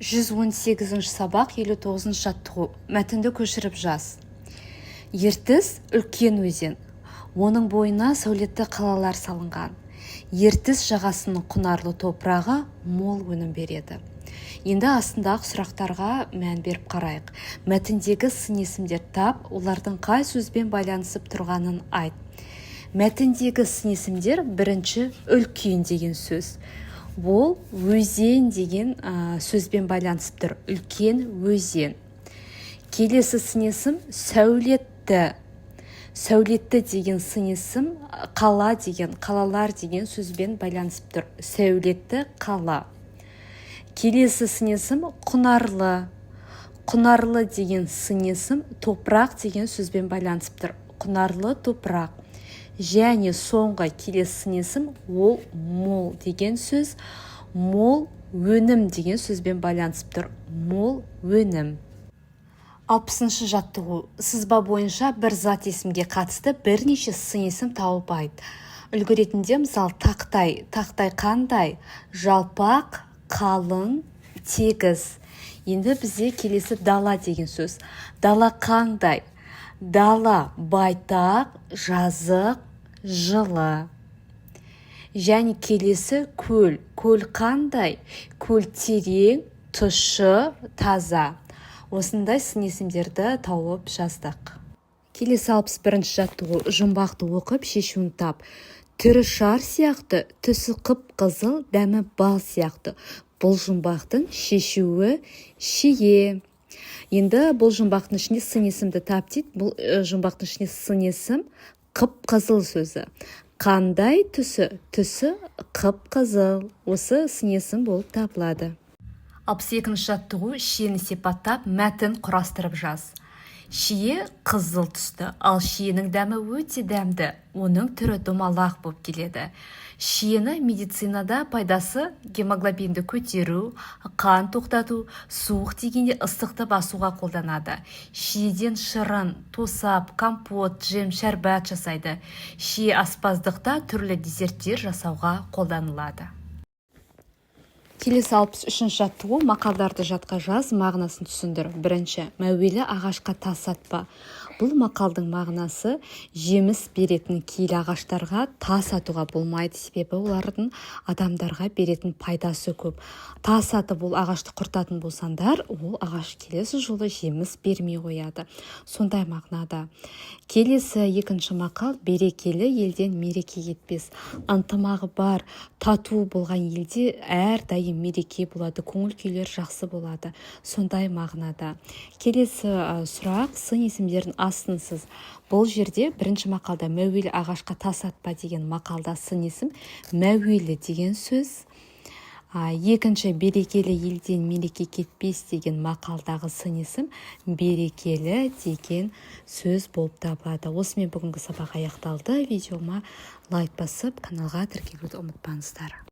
118 сабақ 59 жаттығу. Мәтінді көшіріп жаз. Ертіс үлкен өзен. Оның бойына сәулетті қалалар салынған. Ертіс жағасының құнарлы топырағы мол өнім береді. Енді астындағы сұрақтарға мән беріп қарайық. Мәтіндегі сын есімдер тап, олардың қай сөзбен байланысып тұрғанын айт. Мәтіндегі сын есімдер бірінші үлкен деген сөз. Бұл өзен деген сөзбен байланысып тұр. Үлкен өзен. Келесі сын есім сәулетті. Сәулетті деген сын есім қала деген, қалалар деген сөзбен байланысып тұр. Сәулетті қала. Келесі сын есім құнарлы. Құнарлы деген сын есім топырақ деген сөзбен байланысып тұр. Құнарлы топырақ. Және соңғы келесі сын есім ол мол деген сөз. Мол өнім деген сөзбен байланысып тұр. Мол өнім. 60-шы жаттығу. Сызба бойынша бір зат есімге қатысты бірнеше сын есім тауып айт. Үлгі ретінде мысал тақтай. Тақтай қандай? Жалпақ, қалың, тегіс. Енді бізде келесі дала деген сөз. Дала қандай? Дала байтақ, жазық, жылы. Және келесі көл. Көл қандай? Көл терең, тұщы, таза. Осындай сын есімдерді тауып жаздық. Келесі 61-ші жаттығу. Жұмбақты оқып шешуін тап. Түрі шар сияқты, түсі қып-қызыл, дәмі бал сияқты. Бұл жұмбақтың шешуі шие. Енді бұл жұмбақтың ішінде сын есімді тап дейді. Бұл жұмбақтың ішінде сын есім қып-қызыл сөзі. Қандай түсі? Түсі қып-қызыл. Осы сын есім болып табылады. 62-ші жаттығу. Шиені сипаттап, мәтін құрастырып жаз. Шие қызыл түсті, ал шиенің дәмі өте дәмді. Оның түрі домалақ болып келеді. Шиені медицинада пайдасы гемоглобинді көтеру, қан тоқтату, суық тигенде ыстықты басуға қолданады. Шиеден шырын, тосап, компот, жем, шәрбат жасайды. Шие аспаздықта түрлі десерттер жасауға қолданылады. Келесі 63-ші жаттығу. Мақалдарды жатқа жаз, мағынасын түсіндір. Бірінші, мәуелі ағашқа тас атпа. Бұл мақалдың мағынасы жеміс беретін киелі ағаштарға тас атуға болмайды, себебі олардың адамдарға беретін пайдасы көп. Тас атып ол ағашты құртатын болсаңдар, ол ағаш келесі жолы жеміс бермей қояды. Сондай мағынада. Келесі екінші мақал. Берекелі елден мереке кетпес. Ынтымағы бар, тату болған елде әрдайым мереке болады, көңіл күйлер жақсы болады. Сондай мағынада. Келесі сұрақ. Сын есімдерін астынсыз. Бұл жерде бірінші мақалда мәуелі ағашқа тас атпа деген мақалда сын есім мәуелі деген сөз. Екінші, берекелі елден мереке кетпес деген мақалдағы сын есім берекелі деген сөз болып табылады. Осымен бүгінгі сабақ аяқталды. Видеома лайк басып, каналға тіркелуді ұмытпаңыздар.